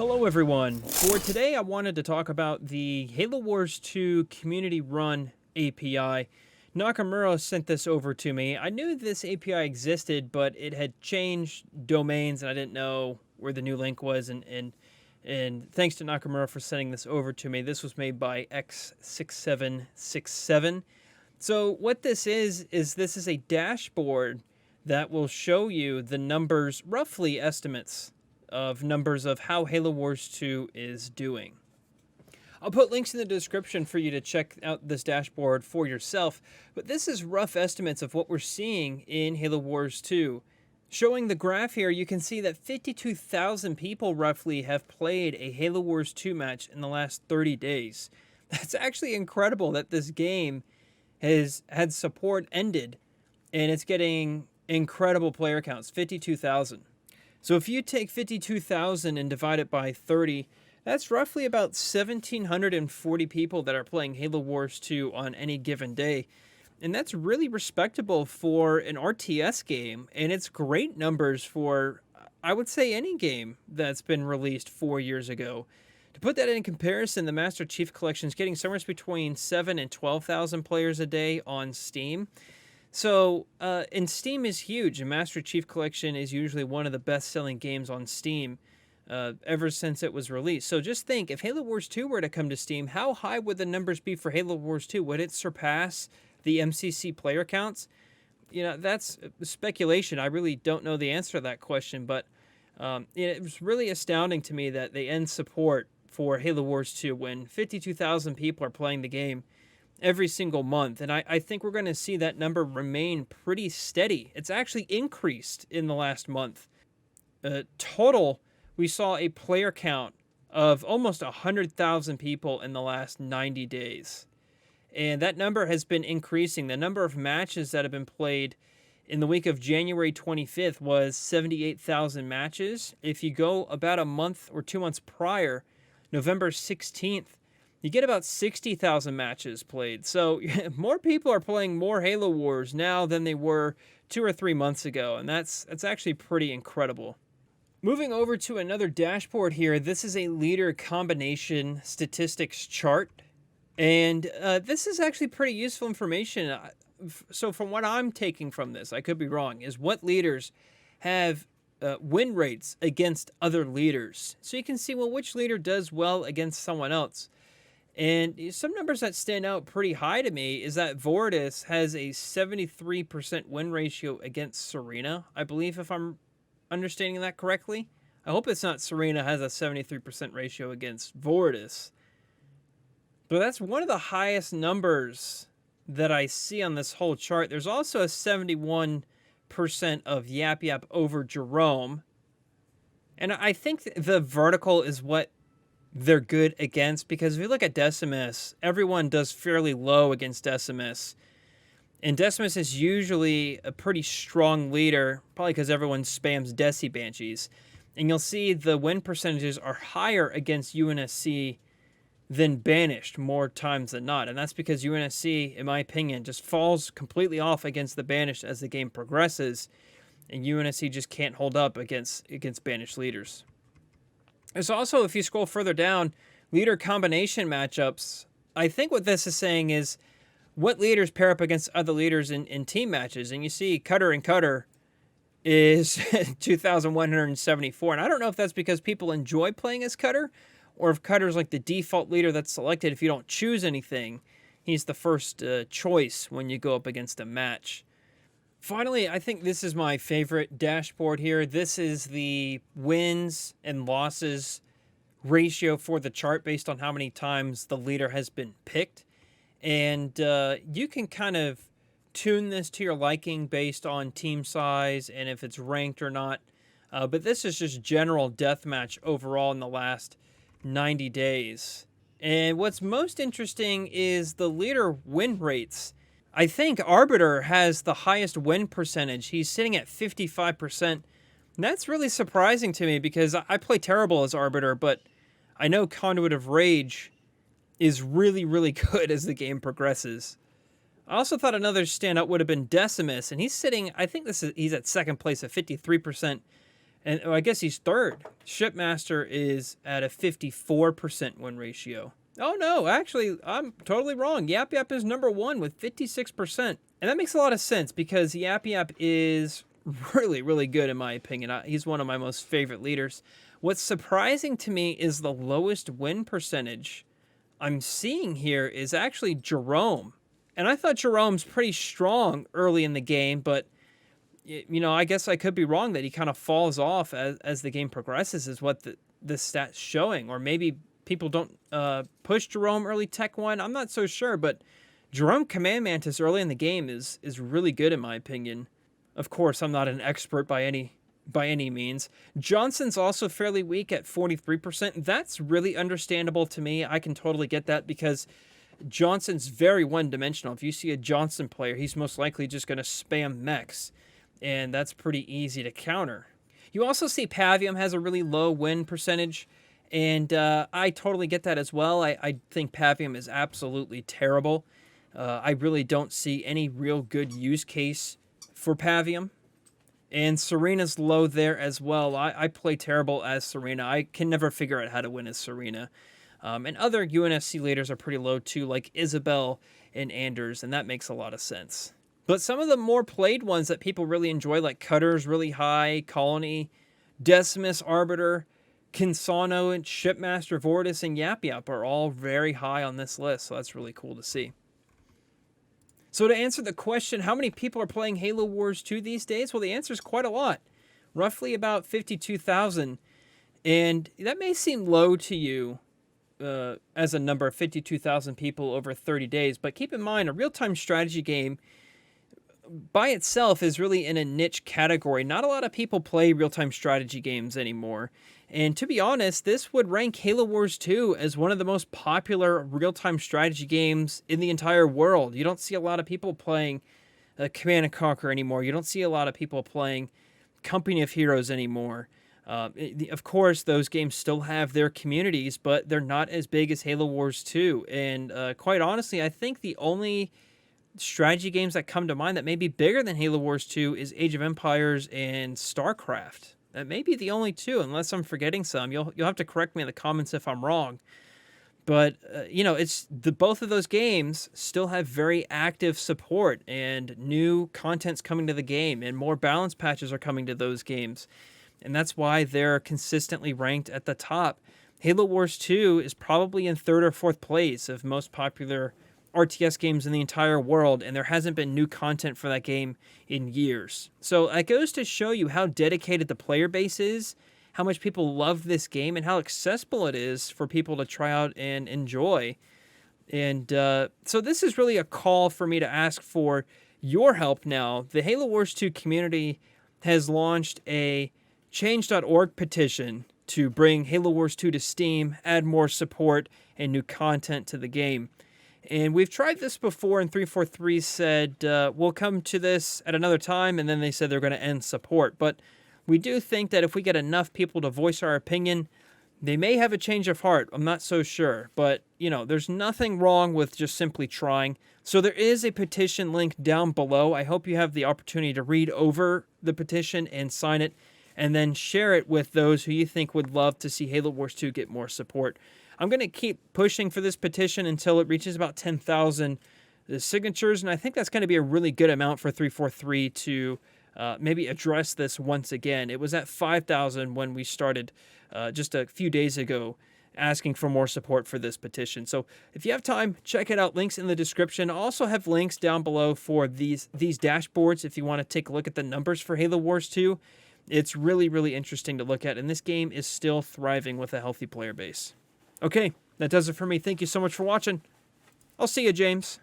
Hello everyone. For today I wanted to talk about the Halo Wars 2 community run API. Nakamura sent this over to me. I knew this API existed, but it had changed domains and I didn't know where the new link was, and thanks to Nakamura for sending this over to me. This was made by X6767. So what this is this is a dashboard that will show you the numbers, roughly estimates of numbers of how Halo Wars 2 is doing. I'll put links in the description for you to check out this dashboard for yourself, but this is rough estimates of what we're seeing in Halo Wars 2. Showing the graph here, you can see that 52,000 people roughly have played a Halo Wars 2 match in the last 30 days. That's actually incredible that this game has had support ended, and it's getting incredible player counts, 52,000. So if you take 52,000 and divide it by 30, that's roughly about 1,740 people that are playing Halo Wars 2 on any given day. And that's really respectable for an RTS game, and it's great numbers for, I would say, any game that's been released 4 years ago. To put that in comparison, the Master Chief Collection is getting somewhere between 7,000 and 12,000 players a day on Steam. So, and Steam is huge, and Master Chief Collection is usually one of the best-selling games on Steam ever since it was released. So just think, if Halo Wars 2 were to come to Steam, how high would the numbers be for Halo Wars 2? Would it surpass the MCC player counts? You know, that's speculation. I really don't know the answer to that question, but it was really astounding to me that they end support for Halo Wars 2 when 52,000 people are playing the game every single month. And I think we're going to see that number remain pretty steady. It's actually increased in the last month. Total, we saw a player count of almost 100,000 people in the last 90 days. And that number has been increasing. The number of matches that have been played in the week of January 25th was 78,000 matches. If you go about a month or 2 months prior, November 16th, you get about 60,000 matches played. So more people are playing more Halo Wars now than they were 2 or 3 months ago, and that's actually pretty incredible. Moving over to another dashboard here, this is a leader combination statistics chart, and this is actually pretty useful information. So from what I'm taking from this, I could be wrong, is what leaders have win rates against other leaders. So you can see, well, which leader does well against someone else. And some numbers that stand out pretty high to me is that Vortis has a 73% win ratio against Serena, I believe, if I'm understanding that correctly. I hope it's not Serena has a 73% ratio against Vortis. But that's one of the highest numbers that I see on this whole chart. There's also a 71% of Yap Yap over Jerome. And I think the vertical is what they're good against, because if you look at Decimus, everyone does fairly low against Decimus. And Decimus is usually a pretty strong leader, probably because everyone spams Deci Banshees. And you'll see the win percentages are higher against UNSC than Banished more times than not. And that's because UNSC, in my opinion, just falls completely off against the Banished as the game progresses. And UNSC just can't hold up against Banished leaders. There's also, if you scroll further down, leader combination matchups. I think what this is saying is what leaders pair up against other leaders in team matches. And you see Cutter and Cutter is 2,174. And I don't know if that's because people enjoy playing as Cutter, or if Cutter's like the default leader that's selected if you don't choose anything. He's the first choice when you go up against a match. Finally, I think this is my favorite dashboard here. This is the wins and losses ratio for the chart based on how many times the leader has been picked. And you can kind of tune this to your liking based on team size and if it's ranked or not. But this is just general deathmatch overall in the last 90 days. And what's most interesting is the leader win rates. I think Arbiter has the highest win percentage. He's sitting at 55%. And that's really surprising to me because I play terrible as Arbiter, but I know Conduit of Rage is really, really good as the game progresses. I also thought another standout would have been Decimus, and he's sitting, I think he's at second place at 53%. And I guess he's third. Shipmaster is at a 54% win ratio. Oh no, actually, I'm totally wrong. Yap Yap is number one with 56%. And that makes a lot of sense because Yap Yap is really, really good in my opinion. He's one of my most favorite leaders. What's surprising to me is the lowest win percentage I'm seeing here is actually Jerome. And I thought Jerome's pretty strong early in the game, but I guess I could be wrong that he kind of falls off as the game progresses is what the stat's showing. Or maybe people don't push Jerome early Tech 1. I'm not so sure, but Jerome Command Mantis early in the game is really good in my opinion. Of course, I'm not an expert by any means. Johnson's also fairly weak at 43%. That's really understandable to me. I can totally get that because Johnson's very one-dimensional. If you see a Johnson player, he's most likely just going to spam mechs, and that's pretty easy to counter. You also see Pavium has a really low win percentage, and I totally get that as well. I think Pavium is absolutely terrible. I really don't see any real good use case for Pavium. And Serena's low there as well. I play terrible as Serena. I can never figure out how to win as Serena. And other UNSC leaders are pretty low too, like Isabel and Anders, and that makes a lot of sense. But some of the more played ones that people really enjoy, like Cutter's really high, Colony, Decimus, Arbiter, Kinsano, and Shipmaster, Vortis, and Yap Yap are all very high on this list, so that's really cool to see. So to answer the question, how many people are playing Halo Wars 2 these days? Well, the answer is quite a lot. Roughly about 52,000. And that may seem low to you as a number of 52,000 people over 30 days. But keep in mind, a real-time strategy game by itself is really in a niche category. Not a lot of people play real-time strategy games anymore. And to be honest, this would rank Halo Wars 2 as one of the most popular real-time strategy games in the entire world. You don't see a lot of people playing Command & Conquer anymore. You don't see a lot of people playing Company of Heroes anymore. Of course, those games still have their communities, but they're not as big as Halo Wars 2. And quite honestly, I think the only strategy games that come to mind that may be bigger than Halo Wars 2 is Age of Empires and StarCraft. That may be the only two, unless I'm forgetting some. You'll have to correct me in the comments if I'm wrong. But, it's both of those games still have very active support, and new content's coming to the game, and more balance patches are coming to those games. And that's why they're consistently ranked at the top. Halo Wars 2 is probably in third or fourth place of most popular RTS games in the entire world, and there hasn't been new content for that game in years. So that goes to show you how dedicated the player base is, how much people love this game, and how accessible it is for people to try out and enjoy. And so this is really a call for me to ask for your help now. The Halo Wars 2 community has launched a change.org petition to bring Halo Wars 2 to Steam, add more support and new content to the game. And we've tried this before, and 343 said, we'll come to this at another time, and then they said they're going to end support. But we do think that if we get enough people to voice our opinion, they may have a change of heart. I'm not so sure. But, there's nothing wrong with just simply trying. So there is a petition link down below. I hope you have the opportunity to read over the petition and sign it, and then share it with those who you think would love to see Halo Wars 2 get more support. I'm going to keep pushing for this petition until it reaches about 10,000 signatures, and I think that's going to be a really good amount for 343 to maybe address this once again. It was at 5,000 when we started just a few days ago asking for more support for this petition. So if you have time, check it out. Links in the description. I also have links down below for these dashboards if you want to take a look at the numbers for Halo Wars 2. It's really, really interesting to look at, and this game is still thriving with a healthy player base. Okay, that does it for me. Thank you so much for watching. I'll see you, James.